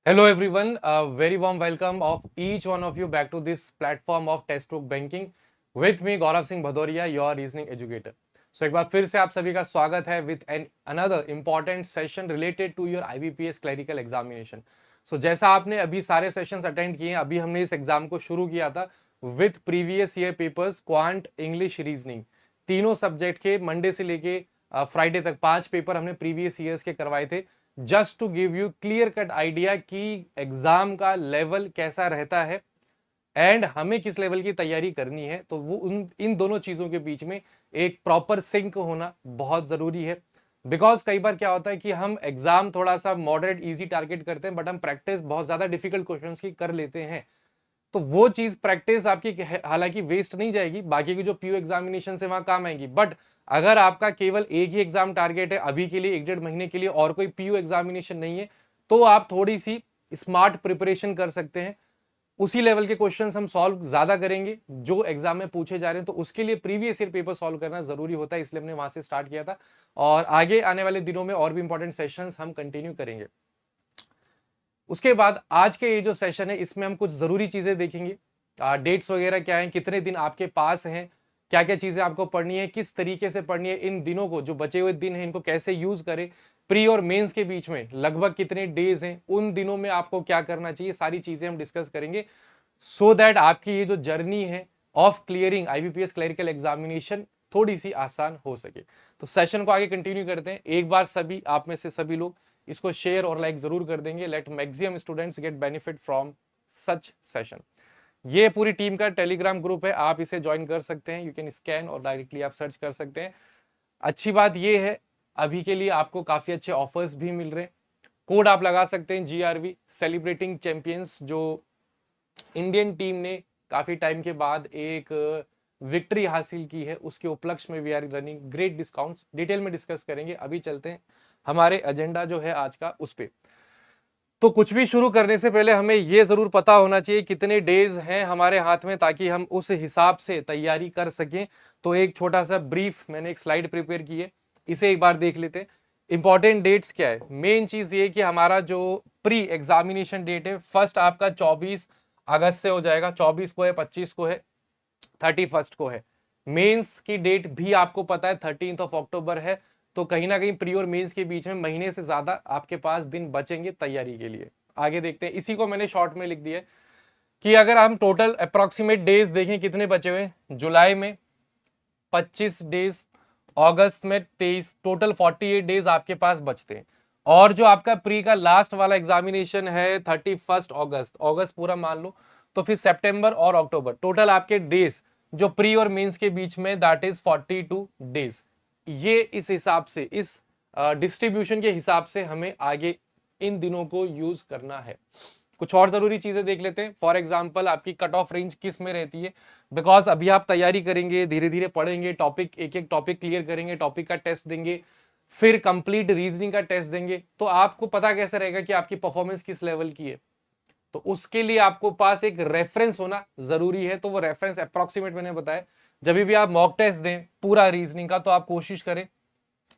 Hello everyone, a very warm welcome of each one of you back to this platform of Textbook Banking with me Gaurav Singh Bhadoria, your reasoning educator. So एक बार फिर से आप सभी का स्वागत है with an another important session related to your IBPS clerical examination. So जैसा आपने अभी सारे सेशंस अटेंड किए हैं, अभी हमने इस एग्जाम को शुरू किया था with previous year papers quant English reasoning तीनों सब्जेक्ट के मंडे से लेके फ्राइडे तक 5 पेपर हमने प्रीवियस ईयर्स के करवाए थे just to give you clear cut idea कि एग्जाम का लेवल कैसा रहता है एंड हमें किस लेवल की तैयारी करनी है। तो वो इन दोनों चीजों के बीच में एक प्रॉपर सिंक होना बहुत जरूरी है। बिकॉज कई बार क्या होता है कि हम एग्जाम थोड़ा सा मॉडरेट इजी टारगेट करते हैं बट हम प्रैक्टिस बहुत ज्यादा डिफिकल्ट क्वेश्चंस की कर लेते हैं। तो वो चीज प्रैक्टिस आपकी हालांकि वेस्ट नहीं जाएगी, बाकी की जो पीयू एग्जामिनेशन से वहां काम आएंगी, बट अगर आपका केवल एक ही एग्जाम टारगेट है अभी के लिए 1-1.5 महीने के लिए और कोई पीयू एग्जामिनेशन नहीं है तो आप थोड़ी सी स्मार्ट प्रिपरेशन कर सकते हैं। उसी लेवल के क्वेश्चंस हम सॉल्व ज्यादा करेंगे जो एग्जाम में पूछे जा रहे हैं, तो उसके लिए प्रीवियस ईयर पेपर सॉल्व करना जरूरी होता है, इसलिए हमने वहां से स्टार्ट किया था और आगे आने वाले दिनों में और भी इंपॉर्टेंट सेशंस हम कंटिन्यू करेंगे। उसके बाद आज के ये जो सेशन है इसमें हम कुछ जरूरी चीजें देखेंगे। डेट्स वगैरह क्या है, कितने दिन आपके पास हैं, क्या क्या चीजें आपको पढ़नी है, किस तरीके से पढ़नी है, इन दिनों को जो बचे हुए दिन हैं इनको कैसे यूज करें, प्री और मेंस के बीच में लगभग कितने डेज हैं, उन दिनों में आपको क्या करना चाहिए, सारी चीजें हम डिस्कस करेंगे सो दैट आपकी ये जो जर्नी है of clearing IBPS clerical examination थोड़ी सी आसान हो सके। तो सेशन को आगे कंटिन्यू करते हैं। एक बार सभी आप में से सभी लोग इसको शेयर और लाइक जरूर कर देंगे। Let maximum students get benefit from such session. ये पूरी टीम का टेलीग्राम ग्रुप है, आप इसे ज्वाइन कर सकते हैं। यू कैन स्कैन और डायरेक्टली आप सर्च कर सकते हैं। अच्छी बात यह है अभी के लिए आपको काफी अच्छे ऑफर्स भी मिल रहे हैं। कोड आप लगा सकते हैं GRV सेलिब्रेटिंग चैंपियंस, जो इंडियन टीम ने काफी टाइम के बाद एक विक्ट्री हासिल की है, उसके उपलक्ष्य में we are running great discounts. Detail में डिस्कस करेंगे, अभी चलते हैं हमारे एजेंडा जो है आज का उस पे। तो कुछ भी शुरू करने से पहले हमें यह जरूर पता होना चाहिए कितने डेज हैं हमारे हाथ में, ताकि हम उस हिसाब से तैयारी कर सकें। तो एक छोटा सा ब्रीफ मैंने एक स्लाइड प्रिपेयर की है, इसे एक बार देख लेते हैं। इंपॉर्टेंट डेट्स क्या है, मेन चीज ये कि हमारा जो प्री एग्जामिनेशन डेट है फर्स्ट आपका 24 अगस्त से हो जाएगा। 24 को है, 25 को है, 31 को है। मेंस की डेट भी आपको पता है 13 अक्टूबर है। तो कहीं ना कहीं प्री और मेंस के बीच में महीने से ज्यादा आपके पास दिन बचेंगे तैयारी के लिए। आगे देखते हैं, इसी को मैंने शॉर्ट में लिख दिया है कि अगर हम टोटल अप्रोक्सीमेट डेज देखें कितने बचे हुए, जुलाई में 25 डेज, अगस्त में 23, टोटल 48 डेज आपके पास बचते हैं। और जो आपका प्री का लास्ट वाला एग्जामिनेशन है 31 अगस्त, अगस्त पूरा मान लो, तो फिर सितंबर और अक्टूबर, टोटल आपके डेज जो प्री और मेंस के बीच में दैट इज 42 डेज। ये इस हिसाब से, इस डिस्ट्रीब्यूशन के हिसाब से हमें आगे इन दिनों को यूज करना है। कुछ और जरूरी चीजें देख लेते हैं। फॉर एग्जाम्पल आपकी कट ऑफ रेंज किस में रहती है, बिकॉज अभी आप तैयारी करेंगे, धीरे धीरे पढ़ेंगे, टॉपिक एक एक टॉपिक क्लियर करेंगे, टॉपिक का टेस्ट देंगे, फिर कंप्लीट रीजनिंग का टेस्ट देंगे, तो आपको पता कैसे रहेगा कि आपकी परफॉर्मेंस किस लेवल की है। तो उसके लिए आपको पास एक रेफरेंस होना जरूरी है। तो वो रेफरेंस अप्रोक्सीमेट मैंने बताया, जब भी आप मॉक टेस्ट दें पूरा रीजनिंग का, तो आप कोशिश करें,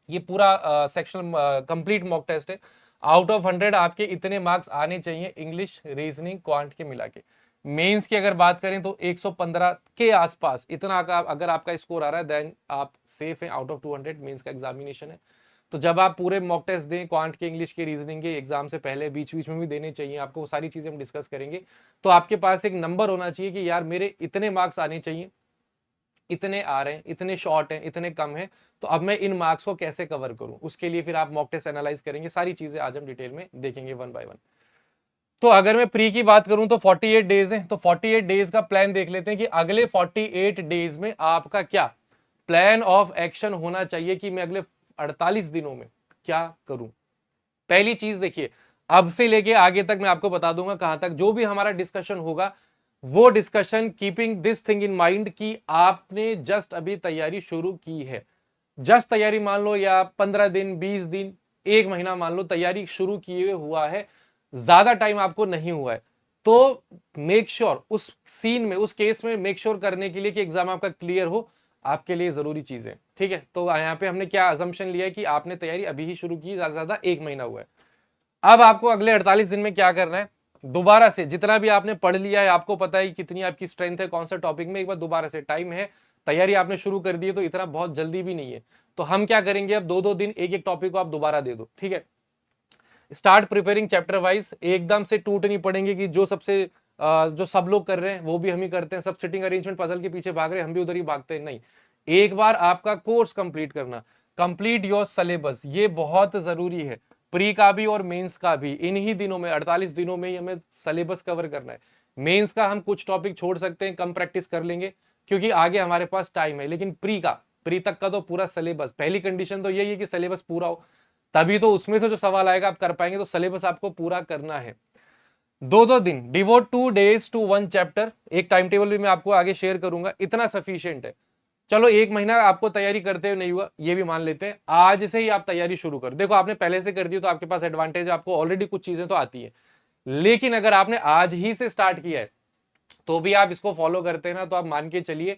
ये पूरा सेक्शन कंप्लीट मॉक टेस्ट है, आउट ऑफ 100 आपके इतने मार्क्स आने चाहिए इंग्लिश रीजनिंग क्वांट के मिला के। मेंस की अगर बात करें तो 115 के आसपास इतना का अगर आपका स्कोर आ रहा है देन आप सेफ हैं, आउट ऑफ 200 मेंस का एग्जामिनेशन है। तो जब आप पूरे मॉक टेस्ट दें क्वांट के, इंग्लिश के, रीजनिंग के, एग्जाम से पहले बीच बीच में भी देने चाहिए आपको, वो सारी चीजें हम डिस्कस करेंगे। तो आपके पास एक नंबर होना चाहिए कि यार मेरे इतने मार्क्स आने चाहिए, इतने आ रहे हैं, इतने शॉर्ट हैं, इतने कम हैं, तो अब मैं इन मार्क्स को कैसे कवर करूं, उसके लिए फिर आप मॉक टेस्ट एनालाइज करेंगे। सारी चीजें आज हम डिटेल में देखेंगे वन बाय वन। तो अगर मैं प्री की बात करूं तो 48 डेज हैं, तो 48 डेज का प्लान देख लेते हैं कि अगले 48 डेज में आपका क्या प्लान ऑफ एक्शन होना चाहिए कि मैं अगले 48 दिनों में क्या करूं। पहली चीज देखिए, अब से लेके आगे तक मैं आपको बता दूंगा कहां तक जो भी हमारा डिस्कशन होगा, वो discussion keeping this thing in mind कि आपने जस्ट अभी तैयारी शुरू की है। जस्ट तैयारी मान लो, या 15 दिन, 20 दिन, 1 महीना मान लो तैयारी शुरू किए हुआ है, ज्यादा टाइम आपको नहीं हुआ है, तो मेक श्योर उस सीन में, उस केस में मेक श्योर करने के लिए कि एग्जाम आपका क्लियर हो, आपके लिए जरूरी चीजें। ठीक है, तो यहाँ पे हमने क्या अजम्पशन लिया है कि आपने तैयारी अभी ही शुरू की, ज्यादा से ज्यादा 1 महीना हुआ है। अब आपको अगले 48 दिन में क्या करना है, दोबारा से जितना भी आपने पढ़ लिया है, आपको पता है कितनी आपकी स्ट्रेंथ है कौन सा टॉपिक में, एक बार दोबारा से, टाइम है, तैयारी आपने शुरू कर दी है तो इतना बहुत जल्दी भी नहीं है। तो हम क्या करेंगे, अब 2-2 दिन एक एक टॉपिक को आप दोबारा दे दो, ठीक है। स्टार्ट प्रिपेयरिंग चैप्टर वाइज, एकदम से टूट नहीं पड़ेंगे कि जो सबसे जो सब लोग कर रहे हैं वो भी हम ही करते हैं, सब सिटिंग अरेंजमेंट पजल के पीछे भाग रहे हैं, हम भी उधर ही भागते हैं, नहीं। एक बार आपका कोर्स कंप्लीट करना, कंप्लीट योर सिलेबस, ये बहुत जरूरी है। प्री का भी और मेंस का भी, इन्हीं दिनों में 48 दिनों में ही हमें सिलेबस कवर करना है। मेंस का हम कुछ टॉपिक छोड़ सकते हैं, कम प्रैक्टिस कर लेंगे क्योंकि आगे हमारे पास टाइम है, लेकिन प्री तक का तो पूरा सिलेबस, पहली कंडीशन तो यही है कि सिलेबस पूरा हो, तभी तो उसमें से जो सवाल आएगा आप कर पाएंगे। तो सिलेबस आपको पूरा करना है। 2-2 दिन, डिवोट 2 days टू 1 चैप्टर, एक टाइम टेबल भी मैं आपको आगे शेयर करूंगा, इतना सफिशियंट है। चलो एक महीना आपको तैयारी करते हुए नहीं हुआ, ये भी मान लेते हैं, आज से ही आप तैयारी शुरू कर, देखो आपने पहले से कर दी तो आपके पास एडवांटेज है, आपको ऑलरेडी कुछ चीजें तो आती है। लेकिन अगर आपने आज ही से स्टार्ट किया है तो भी आप इसको फॉलो करते हैं ना, तो आप मान के चलिए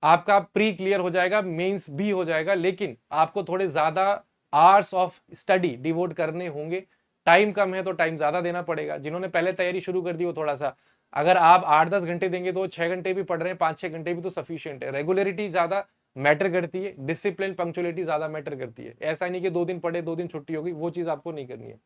आपका प्री क्लियर हो जाएगा, मेंस भी हो जाएगा, लेकिन आपको थोड़े ज्यादा आवर्स ऑफ स्टडी डिवोट करने होंगे। टाइम कम है तो टाइम ज्यादा देना पड़ेगा, जिन्होंने पहले तैयारी शुरू कर दी वो थोड़ा सा, अगर आप 8-10 घंटे देंगे तो 6 घंटे भी पढ़ रहे हैं, 5-6 घंटे भी तो सफिशियंट है। रेगुलरिटी ज्यादा मैटर करती है, डिसिप्लिन पंक्चुअलिटी ज्यादा मैटर करती है। ऐसा नहीं कि 2 दिन पढ़े 2 दिन छुट्टी होगी, वो चीज आपको नहीं करनी है।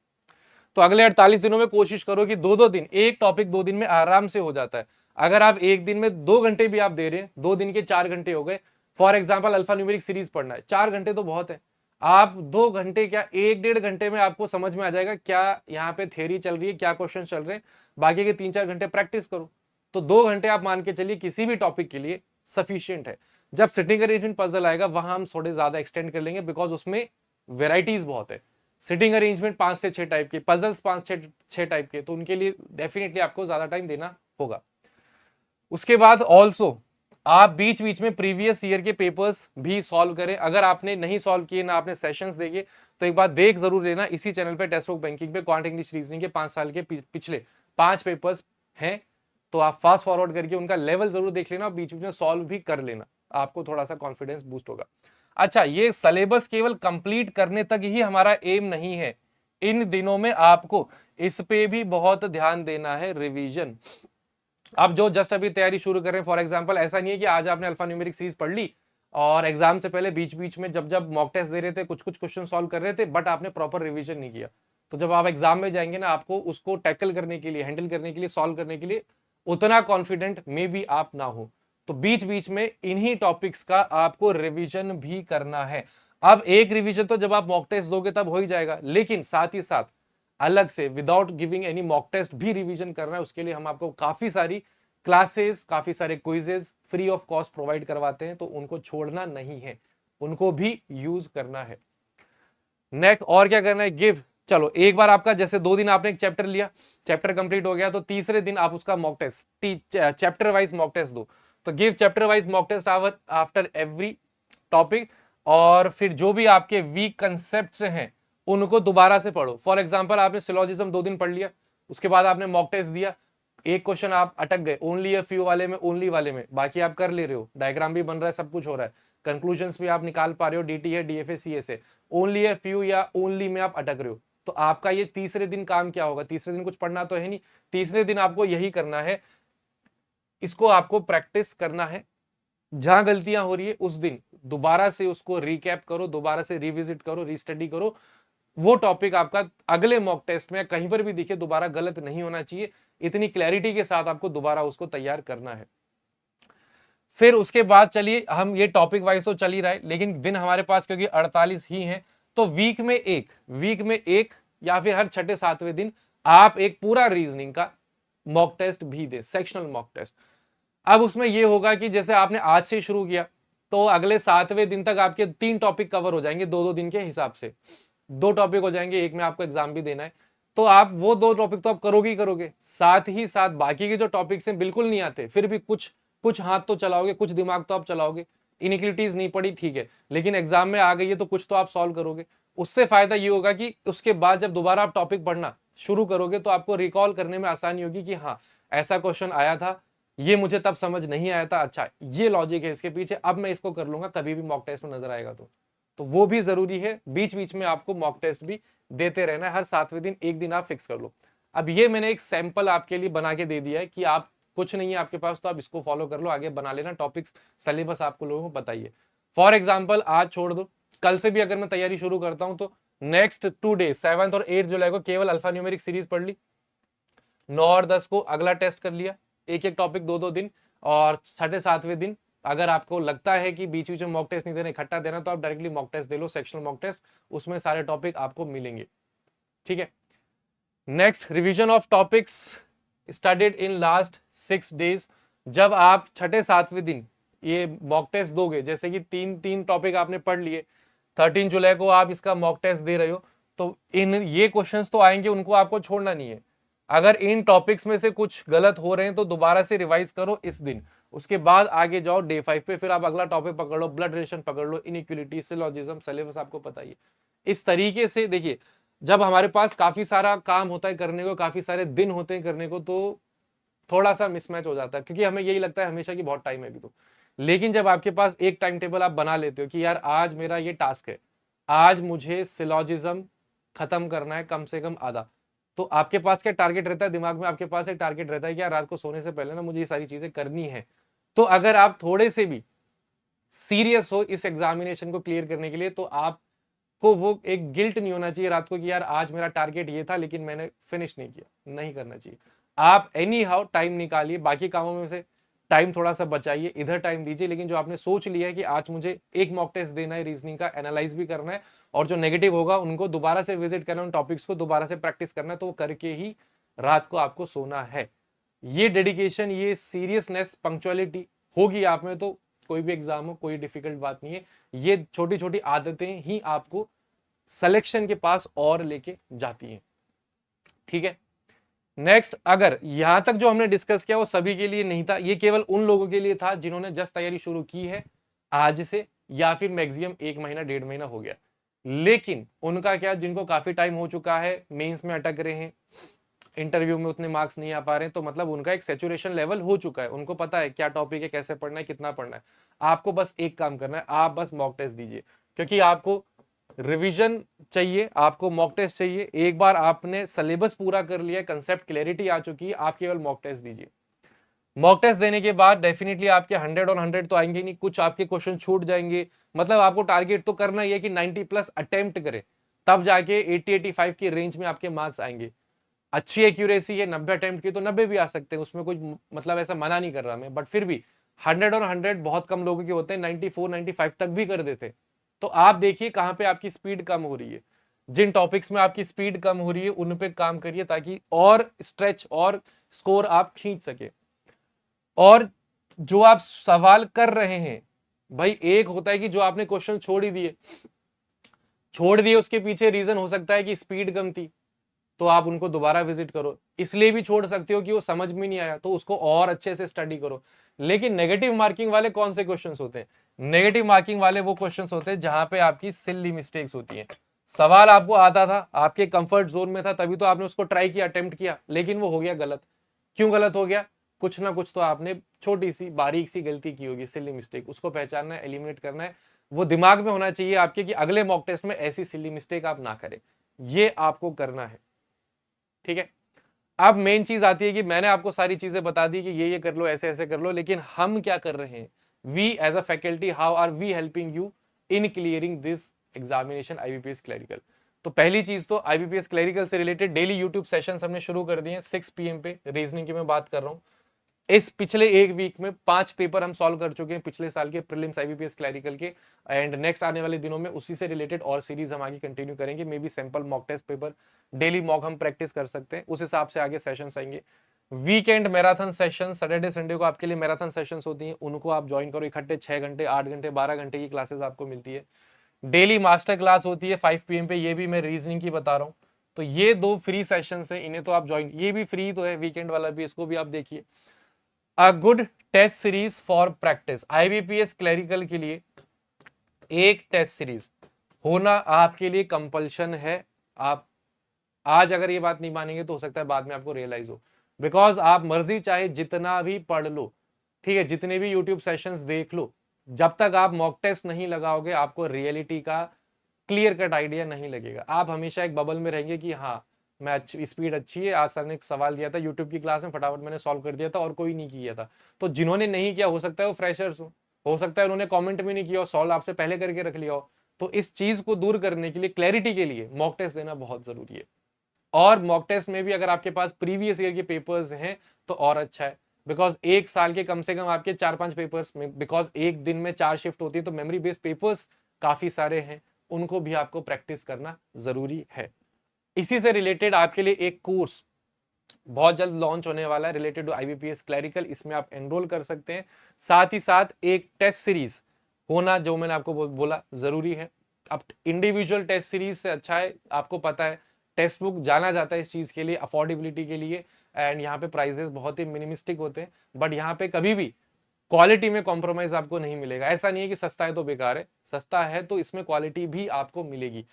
तो अगले 48 दिनों में कोशिश करो कि 2-2 दिन, एक टॉपिक 2 दिन में आराम से हो जाता है। अगर आप एक दिन में 2 घंटे भी आप दे रहे हैं, 2 दिन के 4 घंटे हो गए। For example alpha numeric series पढ़ना है, 4 घंटे तो बहुत है। आप 2 घंटे क्या 1-1.5 घंटे में आपको समझ में आ जाएगा क्या यहाँ पे थ्योरी चल रही है, क्या क्वेश्चन चल रहे हैं। बाकी के 3-4 घंटे प्रैक्टिस करो। तो 2 घंटे आप मान के चलिए किसी भी टॉपिक के लिए सफिशियंट है। जब सिटिंग अरेंजमेंट पजल आएगा वहां हम थोड़े ज्यादा एक्सटेंड कर लेंगे, बिकॉज उसमें वेराइटीज बहुत है। सिटिंग अरेंजमेंट 5 से 6 टाइप के, पजल्स 5-6 टाइप के, तो उनके लिए डेफिनेटली आपको ज्यादा टाइम देना होगा। उसके बाद ऑल्सो आप बीच बीच में प्रीवियस ईयर के पेपर्स भी सॉल्व करें। अगर आपने नहीं सॉल्व किए ना, आपने सेशंस देखे, तो एक बार देख जरूर लेना, इसी चैनल पे टेस्ट बुक बैंकिंग पे क्वांट इंग्लिश रीजनिंग के 5 साल के पिछले 5 पेपर्स हैं, तो आप फास्ट फॉरवर्ड करके उनका लेवल जरूर देख लेना, बीच बीच में सॉल्व भी कर लेना, आपको थोड़ा सा कॉन्फिडेंस बूस्ट होगा। अच्छा, ये सिलेबस केवल कंप्लीट करने तक ही हमारा एम नहीं है, इन दिनों में आपको इस पे भी बहुत ध्यान देना है, रिवीजन। अब जो जस्ट अभी तैयारी शुरू कर रहे हैं, फॉर एग्जांपल ऐसा नहीं है कि आज आपने अल्फा न्यूमेरिक सीरीज पढ़ ली और एग्जाम से पहले बीच बीच में जब जब मॉक टेस्ट दे रहे थे कुछ कुछ क्वेश्चन सॉल्व कर रहे थे, बट आपने प्रॉपर रिवीजन नहीं किया। तो जब आप एग्जाम में जाएंगे ना, आपको उसको टैकल करने के लिए, हैंडल करने के लिए, सॉल्व करने के लिए उतना कॉन्फिडेंट मे बी आप ना हो। तो बीच बीच में इन्हीं टॉपिक्स का आपको रिवीजन भी करना है। अब एक रिवीजन तो जब आप मॉक टेस्ट दोगे तब हो ही जाएगा, लेकिन साथ ही साथ अलग से without giving any mock test भी रिवीजन करना है। उसके लिए हम आपको काफी सारी क्लासेस, काफी सारे quizzes free of cost provide करवाते हैं, तो उनको छोड़ना नहीं है, उनको भी यूज करना है। नेक्स्ट और क्या करना है, गिव। चलो एक बार आपका जैसे 2 दिन आपने एक चैप्टर लिया, चैप्टर कंप्लीट हो गया, तो तीसरे दिन आप उसका mock test, chapter wise mock test दो। तो give chapter wise mock test after every topic. और फिर जो भी आपके वीक कंसेप्ट हैं उनको दोबारा से पढ़ो। फॉर एग्जाम्पल आपने सिलोजिज्म 2 दिन पढ़ लिया, उसके बाद आपने मॉक टेस्ट दिया, एक क्वेश्चन आप अटक गए ओनली अ फ्यू वाले में, ओनली वाले में, बाकी आप कर ले रहे हो, डायग्राम भी बन रहा है, सब कुछ हो रहा है, कंक्लूजन्स भी आप निकाल पा रहे हो, डीटी है, डीएफए, सीएस है, ओनली अ फ्यू या ओनली में आप अटक रहे हो। तो आपका ये तीसरे दिन काम क्या होगा, तीसरे दिन कुछ पढ़ना तो है नहीं, तीसरे दिन आपको यही करना है, इसको आपको प्रैक्टिस करना है। जहां गलतियां हो रही है उस दिन दोबारा से उसको रिकैप करो, दोबारा से रिविजिट करो, रीस्टडी करो। वो टॉपिक आपका अगले मॉक टेस्ट में कहीं पर भी दिखे दोबारा गलत नहीं होना चाहिए, इतनी क्लैरिटी के साथ आपको दोबारा उसको तैयार करना है। फिर उसके बाद चलिए, हम ये टॉपिक वाइज तो चल ही रहा है, लेकिन दिन हमारे पास क्योंकि 48 ही हैं, तो वीक में एक या फिर हर 6-7वें दिन आप एक पूरा रीजनिंग का मॉक टेस्ट भी दे, सेक्शनल मॉक टेस्ट। अब उसमें यह होगा कि जैसे आपने आज से शुरू किया तो अगले 7वें दिन तक आपके 3 टॉपिक कवर हो जाएंगे, 2-2 दिन के हिसाब से 2 टॉपिक हो जाएंगे, एक में आपको एग्जाम भी देना है, तो आप वो 2 टॉपिक तो आप करोगे ही करोगे, साथ ही साथ बाकी के जो टॉपिक्स हैं बिल्कुल नहीं आते, फिर भी कुछ कुछ हाथ तो चलाओगे, कुछ दिमाग तो आप चलाओगे। इनिक्विटीज नहीं पड़ी ठीक है, लेकिन एग्जाम में आ गई है तो कुछ तो आप सॉल्व करोगे। उससे फायदा ये होगा कि उसके बाद जब दोबारा आप टॉपिक पढ़ना शुरू करोगे तो आपको रिकॉल करने में आसानी होगी कि हाँ ऐसा क्वेश्चन आया था, ये मुझे तब समझ नहीं आया था, अच्छा ये लॉजिक है इसके पीछे, अब मैं इसको कर लूंगा कभी भी मॉक टेस्ट में नजर आएगा तो तो वो भी जरूरी है। बीच बीच में आपको मॉक टेस्ट भी देते रहना है, हर 7वें दिन एक दिन आप फिक्स कर लो। अब ये मैंने एक सैंपल आपके लिए बना के दे दिया है कि आप कुछ नहीं है आपके पास तो आप इसको फॉलो कर लो, आगे बना लेना टॉपिक्स, सिलेबस आपको लोगों को बताइए। फॉर एग्जाम्पल आज छोड़ दो, कल से भी अगर मैं तैयारी शुरू करता हूं तो नेक्स्ट 2 डे 7 और 8 जुलाई को केवल अल्फा न्यूमेरिक सीरीज पढ़ ली, 9 और 10 को अगला टेस्ट कर लिया, एक एक टॉपिक 2-2 दिन, और 7वें दिन अगर आपको लगता है कि बीच बीच में मॉक टेस्ट नहीं देना, इकट्ठा देना, तो आप डायरेक्टली मॉक टेस्ट दे लो, सेक्शनल मॉक टेस्ट, उसमें सारे टॉपिक आपको मिलेंगे। ठीक है। Next, revision of topics studied in last 6 days. जब आप 6-7वें दिन ये मॉक टेस्ट दोगे, जैसे कि 3 टॉपिक आपने पढ़ लिए, 13 जुलाई को आप इसका मॉक टेस्ट दे रहे हो, तो इन ये क्वेश्चंस तो आएंगे, उनको आपको छोड़ना नहीं है। अगर इन टॉपिक्स में से कुछ गलत हो रहे हैं तो दोबारा से रिवाइज करो इस दिन, उसके बाद आगे जाओ डे 5 पे, फिर आप अगला टॉपिक पकड़ लो, ब्लड रिलेशन पकड़ लो, इनइक्वालिटी, सिलोजिज्म, सिलेबस आपको पता ही है। इस तरीके से देखिए, जब हमारे पास काफी सारा काम होता है करने को, काफी सारे दिन होते हैं करने को, तो थोड़ा सा मिसमैच हो जाता है, क्योंकि हमें यही लगता है हमेशा कि बहुत टाइम है अभी तो। लेकिन जब आपके पास एक टाइम टेबल आप बना लेते हो कि यार आज मेरा ये टास्क है, आज मुझे सिलोजिज्म खत्म करना है कम से कम आधा, तो आपके पास क्या टारगेट रहता है दिमाग में, आपके पास एक टारगेट रहता है कि यार रात को सोने से पहले ना मुझे ये सारी चीजें करनी है। तो अगर आप थोड़े से भी सीरियस हो इस एग्जामिनेशन को क्लियर करने के लिए, तो आपको वो एक गिल्ट नहीं होना चाहिए रात को कि यार आज मेरा टारगेट ये था लेकिन मैंने फिनिश नहीं किया, नहीं करना चाहिए। आप एनी हाउ टाइम निकालिए, बाकी कामों में से टाइम थोड़ा सा बचाइए, इधर टाइम दीजिए, लेकिन जो आपने सोच लिया है कि आज मुझे एक मॉक टेस्ट देना है, रीजनिंग का एनालाइज भी करना है, और जो नेगेटिव होगा उनको दोबारा से विजिट करना है, उन टॉपिक्स को दोबारा से प्रैक्टिस करना है, तो वो करके ही रात को आपको सोना है। ये डेडिकेशन, ये सीरियसनेस, पंक्चुअलिटी होगी आप में तो कोई भी एग्जाम हो, कोई डिफिकल्ट बात नहीं है। ये छोटी छोटी आदतें ही आपको सिलेक्शन के पास और लेके जाती हैं। ठीक है। नेक्स्ट, अगर यहां तक जो हमने डिस्कस किया वो सभी के लिए नहीं था, ये केवल उन लोगों के लिए था जिन्होंने जस्ट तैयारी शुरू की है आज से, या फिर मैक्सिमम 1 महीना 1.5 महीना हो गया। लेकिन उनका क्या, जिनको काफी टाइम हो चुका है, मेंस में अटक रहे हैं, इंटरव्यू में उतने मार्क्स नहीं आ पा रहे हैं, तो मतलब उनका एक सैचुरेशन लेवल हो चुका है, उनको पता है क्या टॉपिक है, कैसे पढ़ना है, कितना पढ़ना है। आपको बस एक काम करना है, आप बस मॉक टेस्ट दीजिए, क्योंकि आपको रिवीजन चाहिए, आपको मॉक टेस्ट चाहिए। एक बार आपने सिलेबस पूरा कर लिया, कंसेप्ट क्लैरिटी आ चुकी है, आप केवल मॉक टेस्ट दीजिए। मॉक टेस्ट देने के बाद डेफिनेटली आपके 100 और 100 तो आएंगे नहीं, कुछ आपके क्वेश्चन छूट जाएंगे। मतलब आपको टारगेट तो करना ही है कि 90+ अटेम्प्ट करें, तब जाके 80-85 की रेंज में आपके मार्क्स आएंगे। अच्छी एक्यूरेसी है 90 अटेम्प्ट की तो 90 भी आ सकते हैं, उसमें कोई मतलब ऐसा मना नहीं कर रहा मैं, बट फिर भी 100 और 100 बहुत कम लोगों के होते हैं, 94-95 तक भी कर देते हैं। तो आप देखिए कहां पे आपकी स्पीड कम हो रही है, जिन टॉपिक्स में आपकी स्पीड कम हो रही है उन पे काम करिए, ताकि और स्ट्रेच और स्कोर आप खींच सके। और जो आप सवाल कर रहे हैं भाई, एक होता है कि जो आपने क्वेश्चन छोड़ दिए उसके पीछे रीजन हो सकता है कि स्पीड कम थी, तो आप उनको दोबारा विजिट करो। इसलिए भी छोड़ सकते हो कि वो समझ में नहीं आया, तो उसको और अच्छे से स्टडी करो। लेकिन नेगेटिव मार्किंग वाले कौन से क्वेश्चंस होते हैं? नेगेटिव मार्किंग वाले वो क्वेश्चंस होते हैं जहां पे आपकी सिली मिस्टेक्स होती हैं। सवाल आपको आता था, आपके कंफर्ट जोन में था, तभी तो आपने उसको ट्राई किया, अटेम्प्ट किया, लेकिन वो हो गया गलत। क्यों गलत हो गया? कुछ ना कुछ तो आपने छोटी सी बारीक सी गलती की होगी, सिली मिस्टेक, उसको पहचानना है, एलिमिनेट करना है। वो दिमाग में होना चाहिए आपके कि अगले मॉक टेस्ट में ऐसी सिली मिस्टेक आप ना करें, ये आपको करना है। ठीक है। अब मेन चीज आती है कि मैंने आपको सारी चीजें बता दी कि ये कर लो, ऐसे ऐसे कर लो, लेकिन हम क्या कर रहे हैं? We as a faculty, how are we helping you in clearing this examination IBPS clerical? तो पहली चीज तो आईबीपीएस क्लरिकल से रिलेटेड डेली यूट्यूब सेशंस हमने शुरू कर दिए हैं 6 PM पे, रीजनिंग की मैं बात कर रहा हूँ। इस पिछले एक वीक में 5 पेपर हम सॉल्व कर चुके हैं पिछले साल के प्रीलिम्स आईबीपीएस क्लरिकल के, एंड नेक्स्ट आने वाले दिनों में उसी से रिलेटेड और सीरीज हम आगे कंटिन्यू करेंगे। Maybe sample mock test paper, daily mock हम प्रैक्टिस कर सकते हैं, उस हिसाब से आगे सेशंस आएंगे। Weekend marathon session, Saturday Sunday को आपके लिए मैराथन सेशंस होती हैं, उनको आप ज्वाइन करो। इकट्ठे 6 घंटे, 8 घंटे, 12 घंटे की क्लासेस आपको मिलती है। डेली मास्टर क्लास होती है 5 PM पे, ये भी मैं रीजनिंग की बता रहा हूँ। तो ये 2 फ्री सेशंस हैं, इन्हें तो आप ज्वाइन, ये भी फ्री तो है, वीकेंड वाला भी, इसको भी आप देखिए। A good test series for practice, IBPS clerical के लिए एक टेस्ट सीरीज होना आपके लिए कंपल्शन है। आप आज अगर ये बात नहीं मानेंगे तो हो सकता है बाद में आपको रियलाइज हो, बिकॉज आप मर्जी चाहे जितना भी पढ़ लो, ठीक है, जितने भी यूट्यूब सेशंस देख लो, जब तक आप मॉक टेस्ट नहीं लगाओगे आपको रियलिटी का क्लियर कट आइडिया नहीं लगेगा। आप हमेशा एक बबल में रहेंगे कि हाँ मैं अच्छी स्पीड अच्छी है, आज सर ने एक सवाल दिया था यूट्यूब की क्लास में, फटाफट मैंने सॉल्व कर दिया था और कोई नहीं किया था। तो जिन्होंने नहीं किया हो सकता है वो फ्रेशर्स हो सकता है उन्होंने कमेंट भी नहीं किया और सॉल्व आपसे पहले करके रख लिया हो। तो इस चीज को दूर करने के लिए, क्लैरिटी के लिए मॉक टेस्ट देना बहुत जरूरी है। और मॉक टेस्ट में भी अगर आपके पास प्रीवियस ईयर के पेपर्स हैं तो और अच्छा है, बिकॉज एक साल के कम से कम आपके 4-5 पेपर्स में, बिकॉज एक दिन में 4 शिफ्ट होती है तो मेमोरी बेस्ड पेपर्स काफी सारे हैं, उनको भी आपको प्रैक्टिस करना जरूरी है। इसी से रिलेटेड आपके लिए एक कोर्स बहुत जल्द लॉन्च होने वाला है रिलेटेड टू आईबीपीएस क्लैरिकल, इसमें आप एनरोल कर सकते हैं। साथ ही साथ एक टेस्ट सीरीज होना, जो मैंने आपको बोला जरूरी है। अब इंडिविजुअल टेस्ट सीरीज से अच्छा है, आपको पता है टेक्स्ट बुक जाना जाता है इस चीज के लिए, अफोर्डेबिलिटी के लिए, एंड यहाँ पे प्राइसेस बहुत ही मिनिमिस्टिक होते हैं, बट यहाँ पे कभी भी क्वालिटी में कॉम्प्रोमाइज आपको नहीं मिलेगा। ऐसा नहीं है कि सस्ता है तो बेकार है, सस्ता है तो इसमें क्वालिटी भी आपको मिलेगी।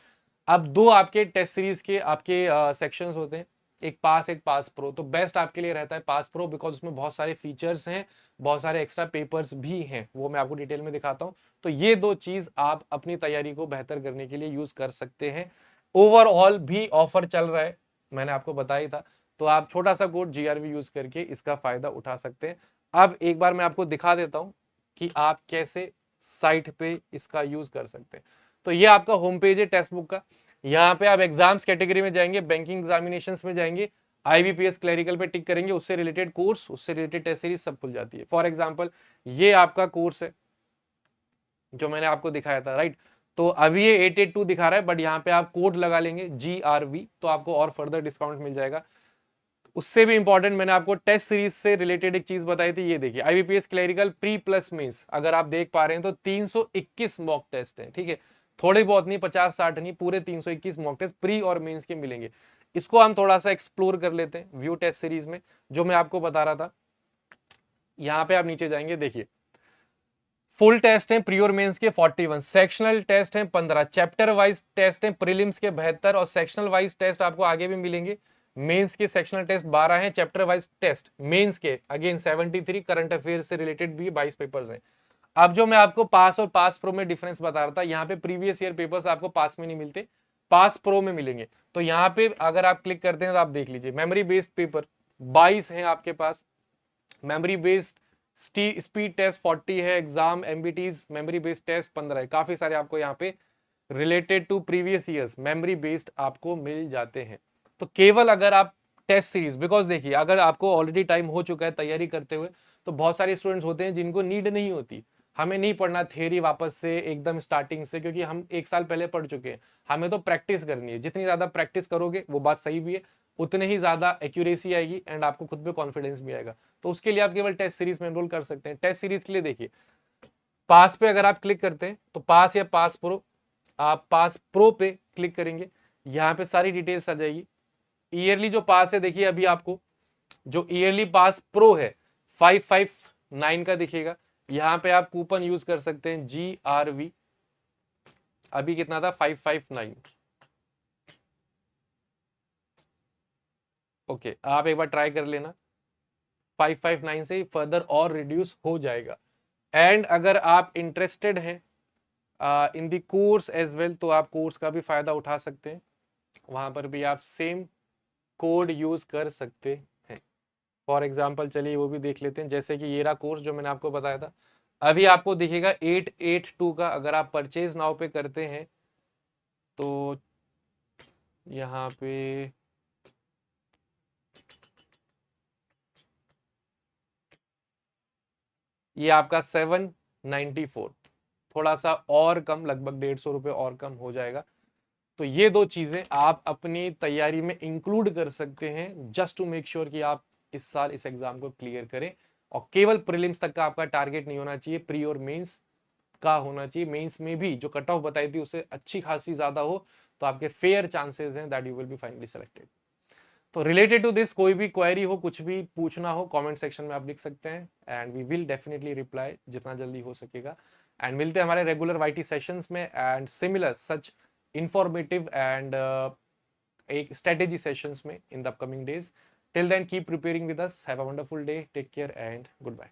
अब दो आपके टेस्ट सीरीज के आपके सेक्शंस होते हैं, एक पास एक पास प्रो। तो बेस्ट आपके लिए रहता है पास प्रो, बिकॉज उसमें बहुत सारे फीचर्स हैं, बहुत सारे एक्स्ट्रा पेपर्स भी हैं, वो मैं आपको डिटेल में दिखाता हूं। तो ये दो चीज आप अपनी तैयारी को बेहतर करने के लिए यूज कर सकते हैं। ओवरऑल भी ऑफर चल रहा है, मैंने आपको बताया ही था, तो आप छोटा सा कोड GRV यूज करके इसका फायदा उठा सकते हैं। अब एक बार मैं आपको दिखा देता हूं कि आप कैसे साइट पे इसका यूज कर सकते हैं। तो ये आपका होम पेज है टेक्स्ट बुक का। यहाँ पे आप एग्जाम्स कैटेगरी में जाएंगे, बैंकिंग एग्जामिनेशंस में जाएंगे, आईबीपीएस क्लरिकल पे टिक करेंगे, उससे रिलेटेड कोर्स, उससे रिलेटेड टेस्ट सीरीज सब खुल जाती है। फॉर एग्जांपल ये आपका कोर्स है जो मैंने आपको दिखाया था, राइट। तो अभी ये 882 दिखा रहा है, बट यहाँ पे आप कोड लगा लेंगे GRV तो आपको और फर्दर डिस्काउंट मिल जाएगा। उससे भी इंपॉर्टेंट मैंने आपको टेस्ट सीरीज से रिलेटेड एक चीज बताई थी, ये देखिए IBPS clerical pre plus mains, अगर आप देख पा रहे हैं तो 321 मॉक टेस्ट है, ठीक है, थोड़े बहुत नहीं, 50-60 नहीं, पूरे 321 मॉक टेस्ट प्री और मेंस के मिलेंगे। इसको हम थोड़ा सा एक्सप्लोर कर लेते हैं व्यू टेस्ट सीरीज में, जो मैं आपको बता रहा था। यहाँ पे आप नीचे जाएंगे, देखिए फुल टेस्ट हैं प्री और मेंस के 41, सेक्शनल टेस्ट हैं 15, चैप्टर वाइज टेस्ट हैं प्रीलिम्स के 72 और सेक्शनल वाइज टेस्ट आपको आगे भी मिलेंगे। मेंस के सेक्शनल टेस्ट 12 हैं, चैप्टर वाइज टेस्ट मेंस के अगेन 73, करंट अफेयर से रिलेटेड भी 22 पेपर्स हैं। अब जो मैं आपको पास और पास प्रो में डिफरेंस बता रहा था, यहाँ पे प्रीवियस ईयर पेपर्स आपको पास में नहीं मिलते, पास प्रो में मिलेंगे। तो यहाँ पे अगर आप क्लिक करते हैं तो आप देख लीजिए मेमोरी बेस्ड पेपर 22 हैं आपके पास, मेमोरी बेस्ड स्पीड टेस्ट 40 है, exam MBTs memory based test 15 है। काफी सारे आपको यहाँ पे related to previous years memory based आपको मिल जाते हैं। तो केवल अगर आप टेस्ट सीरीज, बिकॉज देखिए अगर आपको ऑलरेडी टाइम हो चुका है तैयारी करते हुए, तो बहुत सारे स्टूडेंट्स होते हैं जिनको नीड नहीं होती, हमें नहीं पढ़ना थियरी वापस से एकदम स्टार्टिंग से, क्योंकि हम एक साल पहले पढ़ चुके हैं। हमें तो प्रैक्टिस करनी है, जितनी ज्यादा प्रैक्टिस करोगे वो बात सही भी है, उतने ही ज्यादा एक्यूरेसी आएगी एंड आपको खुद पे कॉन्फिडेंस भी आएगा। तो उसके लिए आप केवल टेस्ट सीरीज में एनरोल कर सकते हैं। टेस्ट सीरीज के लिए देखिए पास पे अगर आप क्लिक करते हैं तो पास या पास प्रो, आप पास प्रो पे क्लिक करेंगे, यहाँ पे सारी डिटेल्स आ जाएगी। ईयरली जो पास है देखिए, अभी आपको जो ईयरली पास प्रो है 559 का दिखेगा। यहाँ पे आप कूपन यूज कर सकते हैं GRV, अभी कितना था 559। ओके आप एक बार ट्राई कर लेना, 559 से फर्दर और रिड्यूस हो जाएगा। एंड अगर आप इंटरेस्टेड हैं इन दी कोर्स एज वेल, तो आप कोर्स का भी फायदा उठा सकते हैं, वहां पर भी आप सेम कोड यूज कर सकते हैं। फॉर एग्जाम्पल चलिए वो भी देख लेते हैं, जैसे कि ये रहा कोर्स जो मैंने आपको बताया था, अभी आपको दिखेगा 882 का। अगर आप परचेज नाउ पे करते हैं तो यहाँ पे ये आपका 794, थोड़ा सा और कम, लगभग 150 रुपये और कम हो जाएगा। तो ये दो चीजें आप अपनी तैयारी में इंक्लूड कर सकते हैं, जस्ट टू मेक श्योर कि आप इस साल इस एग्जाम को क्लियर करें। और केवल प्रीलिम्स तक का आपका टारगेट नहीं होना चाहिए, प्री और मेंस का होना चाहिए। मेंस में भी जो कट ऑफ बताई थी उससे अच्छी खासी ज्यादा हो, तो आपके फेयर चांसेस हैं that you will be finally selected. तो रिलेटेड टू दिस कोई भी क्वेरी हो, कुछ भी पूछना हो, कमेंट सेक्शन में आप लिख सकते हैं and we will definitely reply जितना जल्दी हो सकेगा। एंड मिलते हैं हमारे रेगुलर वाईटी सेशंस में and similar such informative and एक स्ट्रेटेजी सेशंस में in the upcoming days. Till then keep preparing with us, have a wonderful day, take care and good bye.